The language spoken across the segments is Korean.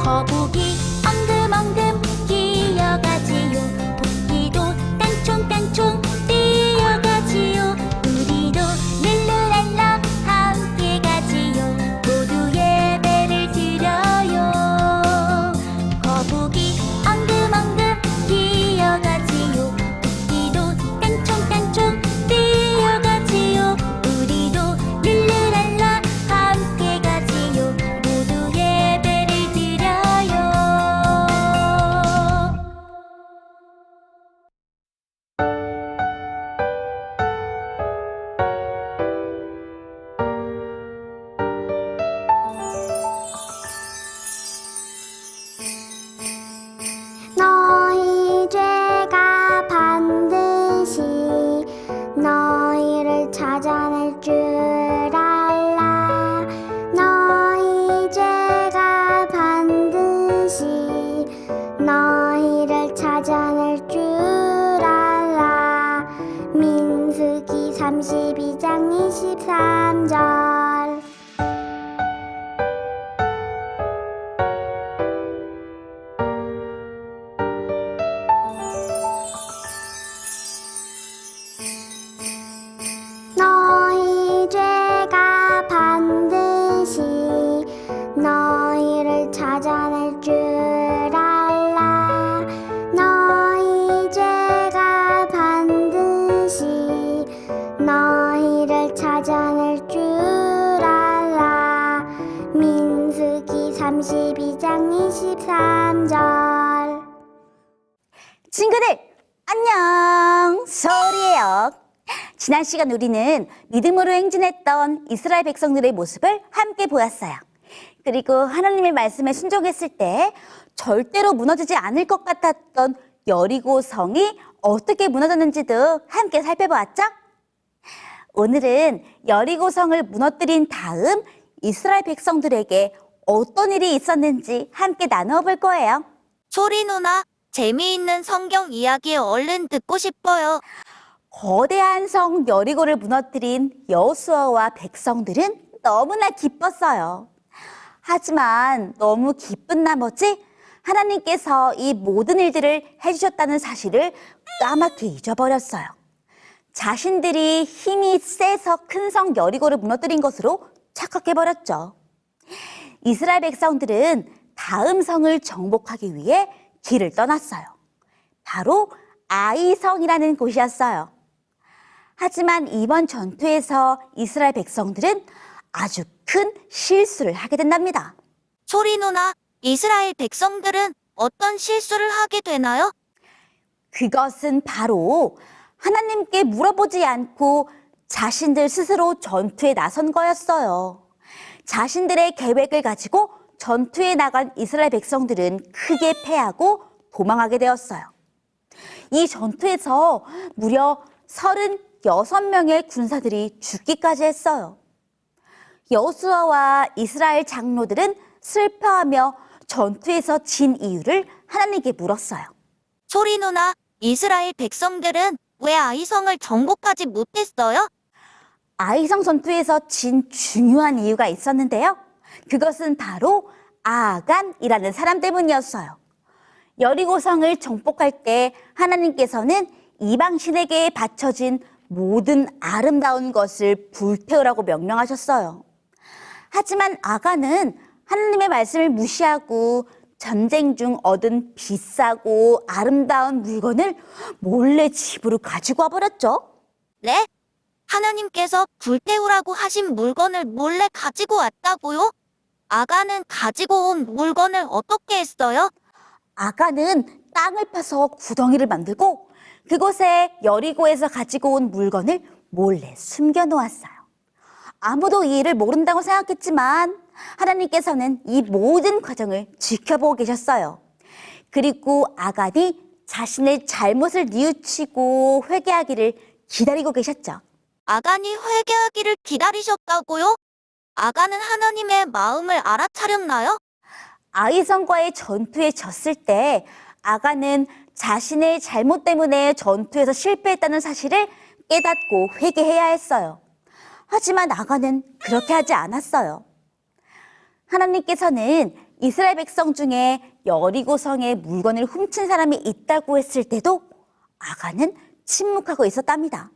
거북이 엉금엉금 기어가지요. 토끼도 깡총깡총 뛰어가지요. 우리도 룰루랄라 함께 가지요. 모두 예배를 드려요. 거북이 엉금엉금 기어가지요. 토끼도 깡총깡총 뛰어가지요. 우리도 룰루랄라 함께 가지요. 모두 예배를 드려요. 너희 죄가 반드시 너희를 찾아낼 줄 알라. 너희 죄가 반드시 너희를 찾아낼 줄 알라. 민수기 32장 23절. 너희 죄가 반드시 너희를 찾아낼 줄 알라. 너희 죄가 반드시 너희를 찾아낼 줄 알라. 민수기 32장 23절. 친구들, 안녕! 소리예요. 지난 시간 우리는 믿음으로 행진했던 이스라엘 백성들의 모습을 함께 보았어요. 그리고 하나님의 말씀에 순종했을 때 절대로 무너지지 않을 것 같았던 여리고 성이 어떻게 무너졌는지도 함께 살펴보았죠? 오늘은 여리고 성을 무너뜨린 다음 이스라엘 백성들에게 어떤 일이 있었는지 함께 나누어 볼 거예요. 소리 누나, 재미있는 성경 이야기 얼른 듣고 싶어요. 거대한 성 여리고를 무너뜨린 여호수아와 백성들은 너무나 기뻤어요. 하지만 너무 기쁜 나머지 하나님께서 이 모든 일들을 해주셨다는 사실을 까맣게 잊어버렸어요. 자신들이 힘이 세서 큰 성 여리고를 무너뜨린 것으로 착각해버렸죠. 이스라엘 백성들은 다음 성을 정복하기 위해 길을 떠났어요. 바로 아이성이라는 곳이었어요. 하지만 이번 전투에서 이스라엘 백성들은 아주 큰 실수를 하게 된답니다. 소리 누나, 이스라엘 백성들은 어떤 실수를 하게 되나요? 그것은 바로 하나님께 물어보지 않고 자신들 스스로 전투에 나선 거였어요. 자신들의 계획을 가지고 전투에 나간 이스라엘 백성들은 크게 패하고 도망하게 되었어요. 이 전투에서 무려 36명의 군사들이 죽기까지 했어요. 여호수아와 이스라엘 장로들은 슬퍼하며 전투에서 진 이유를 하나님께 물었어요. 소리 누나, 이스라엘 백성들은 왜 아이성을 정복하지 못했어요? 아이성 전투에서 진 중요한 이유가 있었는데요. 그것은 바로 아간이라는 사람 때문이었어요. 여리고성을 정복할 때 하나님께서는 이방 신에게 바쳐진 모든 아름다운 것을 불태우라고 명령하셨어요. 하지만 아간은 하나님의 말씀을 무시하고 전쟁 중 얻은 비싸고 아름다운 물건을 몰래 집으로 가지고 와버렸죠. 네? 하나님께서 불태우라고 하신 물건을 몰래 가지고 왔다고요? 아가는 가지고 온 물건을 어떻게 했어요? 아간은 땅을 파서 구덩이를 만들고 그곳에 여리고에서 가지고 온 물건을 몰래 숨겨놓았어요. 아무도 이 일을 모른다고 생각했지만 하나님께서는 이 모든 과정을 지켜보고 계셨어요. 그리고 아간이 자신의 잘못을 뉘우치고 회개하기를 기다리고 계셨죠. 아간이 회개하기를 기다리셨다고요? 아간은 하나님의 마음을 알아차렸나요? 아이성과의 전투에 졌을 때 아간은 자신의 잘못 때문에 전투에서 실패했다는 사실을 깨닫고 회개해야 했어요. 하지만 아간은 그렇게 하지 않았어요. 하나님께서는 이스라엘 백성 중에 여리고성에 물건을 훔친 사람이 있다고 했을 때도 아간은 침묵하고 있었답니다.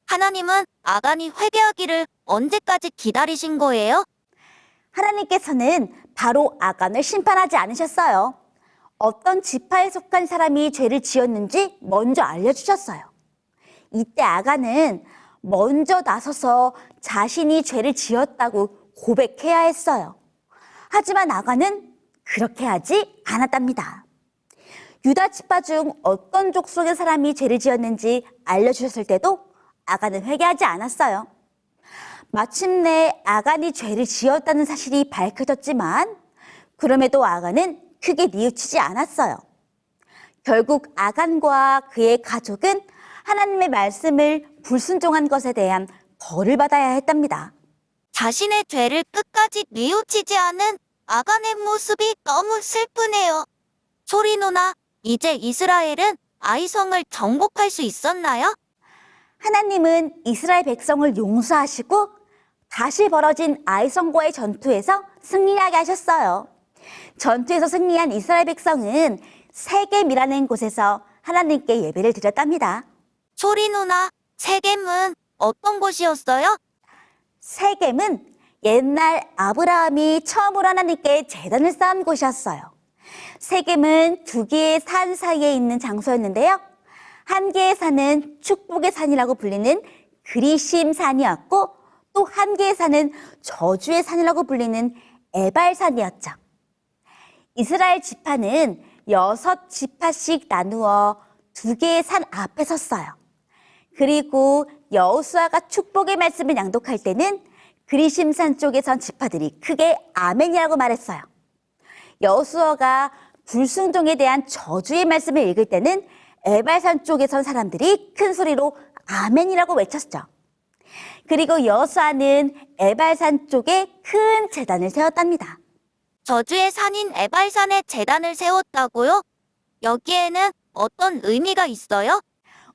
하나님은 아간이 회개하기를 언제까지 기다리신 거예요? 하나님께서는 바로 아간을 심판하지 않으셨어요. 어떤 지파에 속한 사람이 죄를 지었는지 먼저 알려주셨어요. 이때 아간은 먼저 나서서 자신이 죄를 지었다고 고백해야 했어요. 하지만 아간은 그렇게 하지 않았답니다. 유다 지파 중 어떤 족속의 사람이 죄를 지었는지 알려주셨을 때도 아간은 회개하지 않았어요. 마침내 아간이 죄를 지었다는 사실이 밝혀졌지만 그럼에도 아간은 크게 뉘우치지 않았어요. 결국 아간과 그의 가족은 하나님의 말씀을 불순종한 것에 대한 벌을 받아야 했답니다. 자신의 죄를 끝까지 뉘우치지 않은 아간의 모습이 너무 슬프네요. 소리 누나, 이제 이스라엘은 아이성을 정복할 수 있었나요? 하나님은 이스라엘 백성을 용서하시고 다시 벌어진 아이성과의 전투에서 승리하게 하셨어요. 전투에서 승리한 이스라엘 백성은 세겜이라는 곳에서 하나님께 예배를 드렸답니다. 소리 누나, 세겜은 어떤 곳이었어요? 세겜은 옛날 아브라함이 처음으로 하나님께 제단을 쌓은 곳이었어요. 세겜은 두 개의 산 사이에 있는 장소였는데요. 한 개의 산은 축복의 산이라고 불리는 그리심 산이었고 또 한 개의 산은 저주의 산이라고 불리는 에발산이었죠. 이스라엘 지파는 6지파씩 나누어 두 개의 산 앞에 섰어요. 그리고 여호수아가 축복의 말씀을 낭독할 때는 그리심산 쪽에 선 지파들이 크게 아멘이라고 말했어요. 여호수아가 불순종에 대한 저주의 말씀을 읽을 때는 에발산 쪽에 선 사람들이 큰 소리로 아멘이라고 외쳤죠. 그리고 여호수아는 에발산 쪽에 큰 제단을 세웠답니다. 저주의 산인 에발산에 제단을 세웠다고요? 여기에는 어떤 의미가 있어요?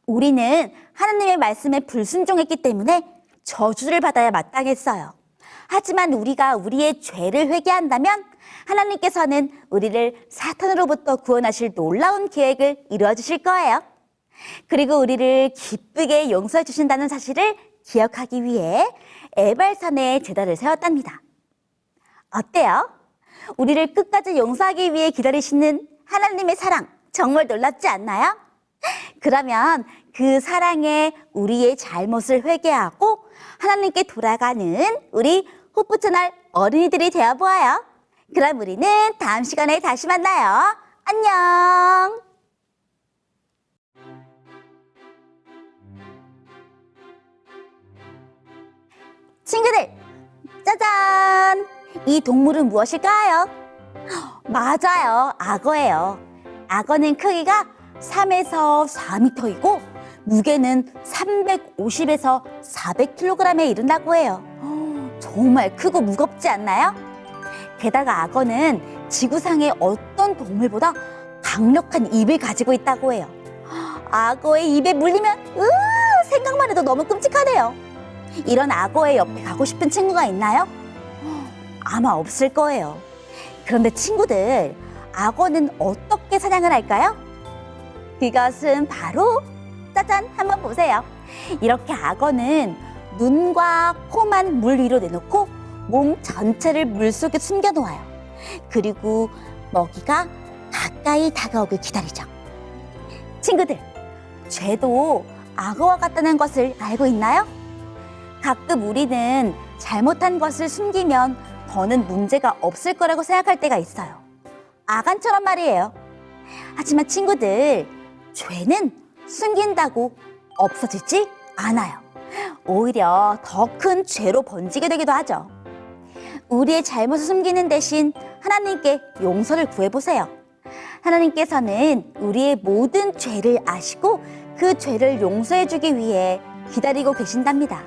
우리는 하나님의 말씀에 불순종했기 때문에 저주를 받아야 마땅했어요. 하지만 우리가 우리의 죄를 회개한다면 하나님께서는 우리를 사탄으로부터 구원하실 놀라운 계획을 이루어 주실 거예요. 그리고 우리를 기쁘게 용서해 주신다는 사실을 기억하기 위해 에발산에 제단을 세웠답니다. 어때요? 우리를 끝까지 용서하기 위해 기다리시는 하나님의 사랑 정말 놀랍지 않나요? 그러면 그 사랑에 우리의 잘못을 회개하고 하나님께 돌아가는 우리 호프채널 어린이들이 되어보아요. 그럼 우리는 다음 시간에 다시 만나요. 안녕! 친구들, 짜잔! 이 동물은 무엇일까요? 맞아요, 악어예요. 악어는 크기가 3에서 4m이고 무게는 350에서 400kg에 이른다고 해요. 정말 크고 무겁지 않나요? 게다가 악어는 지구상의 어떤 동물보다 강력한 입을 가지고 있다고 해요. 악어의 입에 물리면 생각만 해도 너무 끔찍하네요. 이런 악어의 옆에 가고 싶은 친구가 있나요? 아마 없을 거예요. 그런데 친구들, 악어는 어떻게 사냥을 할까요? 그것은 바로 짜잔! 한번 보세요. 이렇게 악어는 눈과 코만 물 위로 내놓고 몸 전체를 물속에 숨겨놓아요. 그리고 먹이가 가까이 다가오길 기다리죠. 친구들, 죄도 악어와 같다는 것을 알고 있나요? 가끔 우리는 잘못한 것을 숨기면 더는 문제가 없을 거라고 생각할 때가 있어요. 아간처럼 말이에요. 하지만 친구들, 죄는 숨긴다고 없어지지 않아요. 오히려 더 큰 죄로 번지게 되기도 하죠. 우리의 잘못을 숨기는 대신 하나님께 용서를 구해보세요. 하나님께서는 우리의 모든 죄를 아시고 그 죄를 용서해주기 위해 기다리고 계신답니다.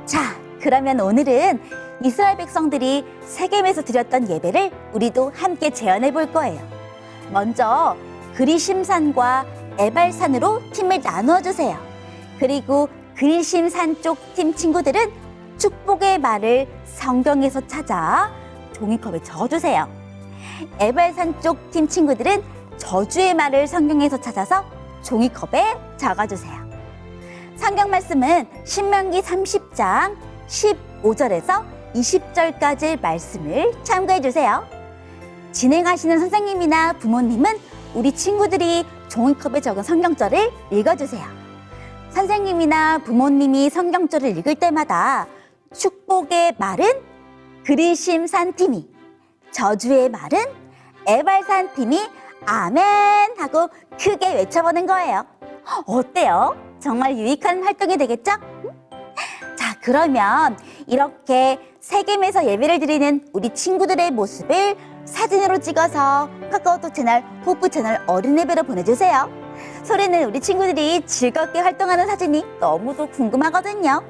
자, 그러면 오늘은 이스라엘 백성들이 세겜에서 드렸던 예배를 우리도 함께 재현해 볼 거예요. 먼저 그리심산과 에발산으로 팀을 나누어 주세요. 그리고 그리심산 쪽 팀 친구들은 축복의 말을 성경에서 찾아 종이컵에 적어주세요. 에발산 쪽 팀 친구들은 저주의 말을 성경에서 찾아서 종이컵에 적어주세요. 성경 말씀은 신명기 30장 15절에서 20절까지 말씀을 참고해 주세요. 진행하시는 선생님이나 부모님은 우리 친구들이 종이컵에 적은 성경절을 읽어주세요. 선생님이나 부모님이 성경절을 읽을 때마다 축복의 말은 그리심산 팀이, 저주의 말은 에발산 팀이 아멘 하고 크게 외쳐보는 거예요. 어때요? 정말 유익한 활동이 되겠죠? 자, 그러면 이렇게 세겜에서 예배를 드리는 우리 친구들의 모습을 사진으로 찍어서 카카오톡 채널, 호프 채널 어린예배로 보내주세요. 소리는 우리 친구들이 즐겁게 활동하는 사진이 너무도 궁금하거든요.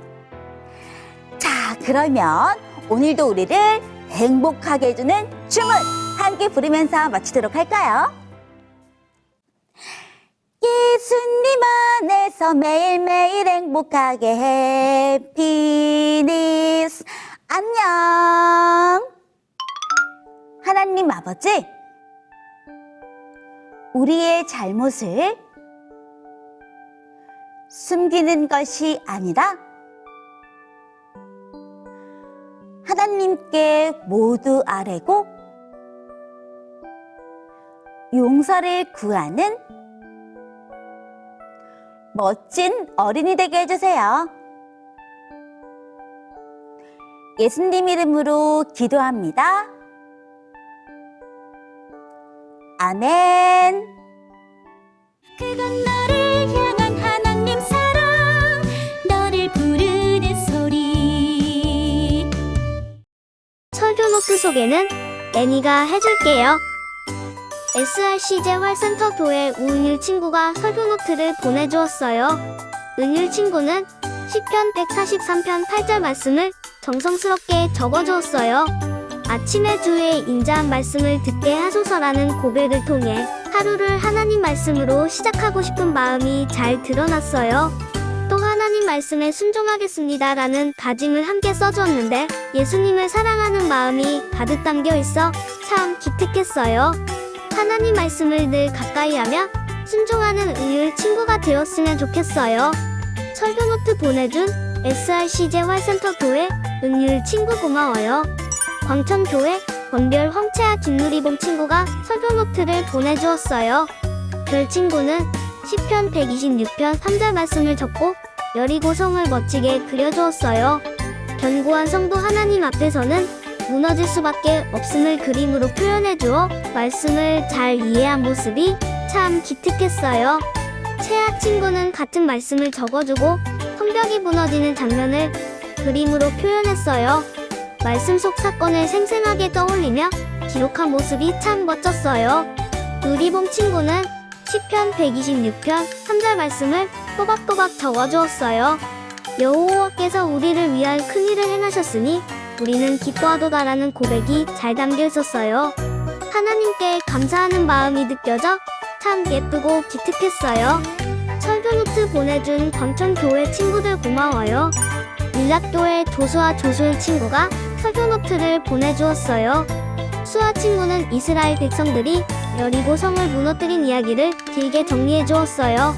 자, 그러면 오늘도 우리를 행복하게 해주는 춤을 함께 부르면서 마치도록 할까요? 예수님 안에서 매일매일 행복하게 해피니스 안녕. 하나님 아버지, 우리의 잘못을 숨기는 것이 아니라 하나님께 모두 아뢰고 용서를 구하는 멋진 어린이 되게 해주세요. 예수님 이름으로 기도합니다. 아멘. 그건 너를 향한 하나님 사랑, 너를 부르는 소리. 설교노트 소개는 애니가 해줄게요. SRCJ 활센터 교회 우은율 친구가 설교노트를 보내주었어요. 은율 친구는 시편 143편 8절 말씀을 정성스럽게 적어주었어요. 아침에 주의 인자한 말씀을 듣게 하소서라는 고백을 통해 하루를 하나님 말씀으로 시작하고 싶은 마음이 잘 드러났어요. 또 하나님 말씀에 순종하겠습니다라는 다짐을 함께 써주었는데 예수님을 사랑하는 마음이 가득 담겨 있어 참 기특했어요. 하나님 말씀을 늘 가까이 하며 순종하는 은율 친구가 되었으면 좋겠어요. 설교노트 보내준 SRCJ 활센터 교회 은율 친구 고마워요. 광천교회 권별 황채아 김누리봉 친구가 설교노트를 보내주었어요. 별 친구는 시편 126편 3절 말씀을 적고 여리고성을 멋지게 그려주었어요. 견고한 성도 하나님 앞에서는 무너질 수밖에 없음을 그림으로 표현해주어 말씀을 잘 이해한 모습이 참 기특했어요. 채아 친구는 같은 말씀을 적어주고 성벽이 무너지는 장면을 그림으로 표현했어요. 말씀 속 사건을 생생하게 떠올리며 기록한 모습이 참 멋졌어요. 누리봉 친구는 시편 126편 3절 말씀을 또박또박 적어주었어요. 여호와께서 우리를 위하여 큰 일을 행하셨으니 우리는 기뻐하도다라는 고백이 잘 담겨 있었어요. 하나님께 감사하는 마음이 느껴져 참 예쁘고 기특했어요. 설교노트 보내준 광천교회 친구들 고마워요. 일락교회 조수아 조수일 친구가 설교노트를 보내주었어요. 수아 친구는 이스라엘 백성들이 여리고 성을 무너뜨린 이야기를 길게 정리해 주었어요.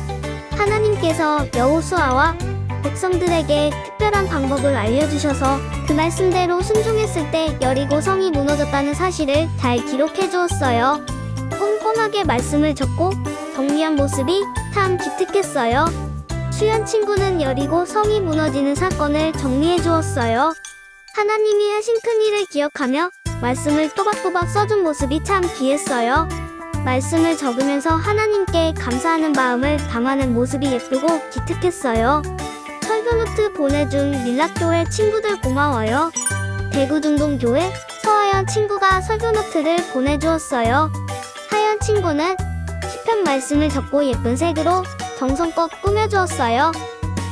하나님께서 여호수아와 백성들에게 특별한 방법을 알려주셔서 그 말씀대로 순종했을 때 여리고 성이 무너졌다는 사실을 잘 기록해 주었어요. 꼼꼼하게 말씀을 적고 정리한 모습이 참 기특했어요. 수연 친구는 여리고 성이 무너지는 사건을 정리해 주었어요. 하나님이 하신 큰 일을 기억하며 말씀을 또박또박 써준 모습이 참 귀했어요. 말씀을 적으면서 하나님께 감사하는 마음을 담아낸 모습이 예쁘고 기특했어요. 설교노트 보내준 밀락교회 친구들 고마워요. 대구중동교회 서하연 친구가 설교노트를 보내주었어요. 하연 친구는 시편 말씀을 적고 예쁜 색으로 정성껏 꾸며주었어요.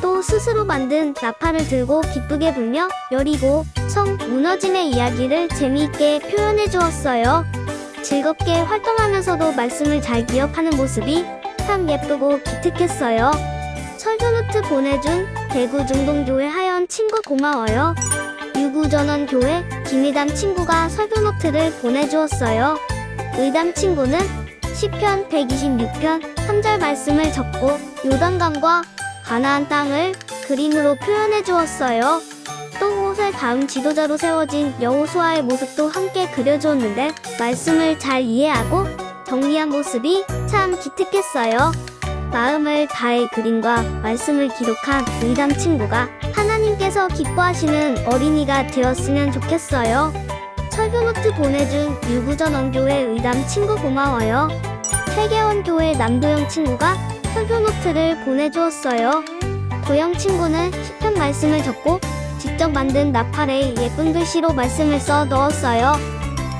또 스스로 만든 나팔을 들고 기쁘게 불며 여리고 성 무너짐의 이야기를 재미있게 표현해 주었어요. 즐겁게 활동하면서도 말씀을 잘 기억하는 모습이 참 예쁘고 기특했어요. 설교노트 보내준 대구 중동교회 하연 친구 고마워요. 유구전원교회 김희담 친구가 설교노트를 보내주었어요. 의담 친구는 시편 126편 3절 말씀을 적고 요단강과 가나안 땅을 그림으로 표현해 주었어요. 또 모세 다음 지도자로 세워진 여호수아의 모습도 함께 그려주었는데 말씀을 잘 이해하고 정리한 모습이 참 기특했어요. 마음을 다해 그림과 말씀을 기록한 의담 친구가 하나님께서 기뻐하시는 어린이가 되었으면 좋겠어요. 설교노트 보내준 유구전 원교회 의담 친구 고마워요. 세계원 교회 남도영 친구가 설교노트를 보내주었어요. 도영 친구는 시편 말씀을 적고 직접 만든 나팔에 예쁜 글씨로 말씀을 써 넣었어요.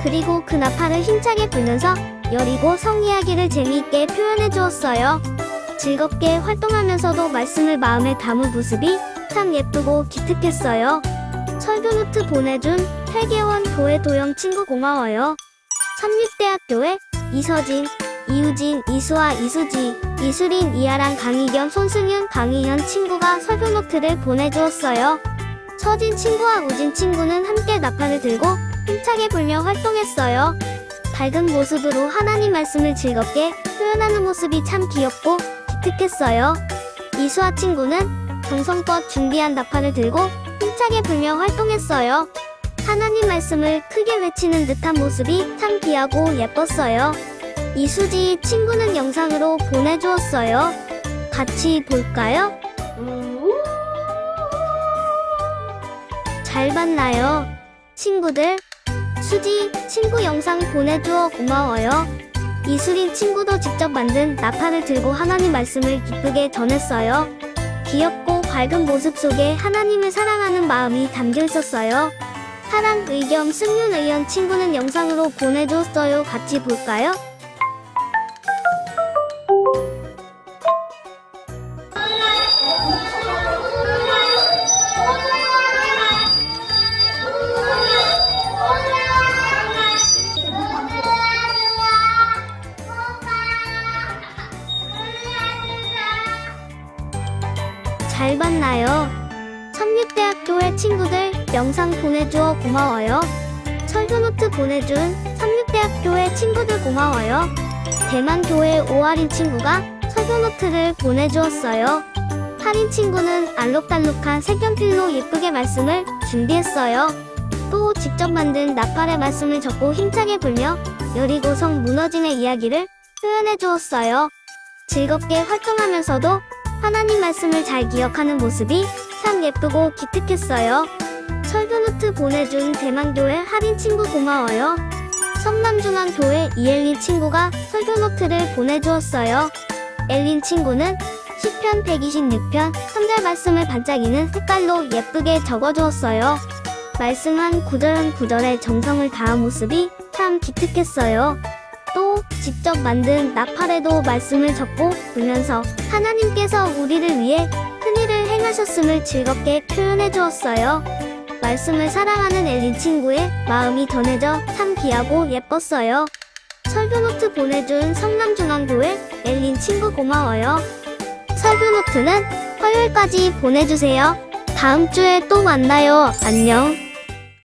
그리고 그 나팔을 힘차게 불면서 여리고 성 이야기를 재미있게 표현해 주었어요. 즐겁게 활동하면서도 말씀을 마음에 담은 모습이 참 예쁘고 기특했어요. 설교노트 보내준 세계원 교회 도영 친구 고마워요. 삼육대학교에 이서진, 이우진, 이수아, 이수지, 이수린, 이아랑, 강희겸, 손승윤, 강희현 친구가 설교노트를 보내주었어요. 서진 친구와 우진 친구는 함께 나팔을 들고 힘차게 불며 활동했어요. 밝은 모습으로 하나님 말씀을 즐겁게 표현하는 모습이 참 귀엽고 기특했어요. 이수아 친구는 정성껏 준비한 나팔을 들고 힘차게 불며 활동했어요. 하나님 말씀을 크게 외치는 듯한 모습이 참 귀하고 예뻤어요. 이수지 친구는 영상으로 보내주었어요. 같이 볼까요? 잘 봤나요? 친구들, 수지 친구 영상 보내주어 고마워요. 이수린 친구도 직접 만든 나팔을 들고 하나님 말씀을 기쁘게 전했어요. 귀엽고 밝은 모습 속에 하나님을 사랑하는 마음이 담겨 있었어요. 사랑 의겸 승윤 의원 친구는 영상으로 보내줬어요. 같이 볼까요? 잘 봤나요? 삼육대학교의 친구들 영상 보내주어 고마워요. 설교노트 보내준 삼육대학교의 친구들 고마워요. 대만교회 오아린 친구가 설교노트를 보내주었어요. 하린 친구는 알록달록한 색연필로 예쁘게 말씀을 준비했어요. 또 직접 만든 나팔의 말씀을 적고 힘차게 불며 여리고성 무너짐의 이야기를 표현해 주었어요. 즐겁게 활동하면서도 하나님 말씀을 잘 기억하는 모습이 참 예쁘고 기특했어요. 설교노트 보내준 대만교회 하린 친구 고마워요. 성남중앙교회 이엘린 친구가 설교노트를 보내주었어요. 엘린 친구는 시편 126편 3절 말씀을 반짝이는 색깔로 예쁘게 적어주었어요. 말씀 한 구절 한 구절에 정성을 다한 모습이 참 기특했어요. 또 직접 만든 나팔에도 말씀을 적고 불면서 하나님께서 우리를 위해 큰일을 행하셨음을 즐겁게 표현해 주었어요. 말씀을 사랑하는 엘린 친구의 마음이 전해져 참 귀하고 예뻤어요. 설교노트 보내준 성남중앙교회 엘린 친구 고마워요. 설교노트는 화요일까지 보내주세요. 다음 주에 또 만나요. 안녕.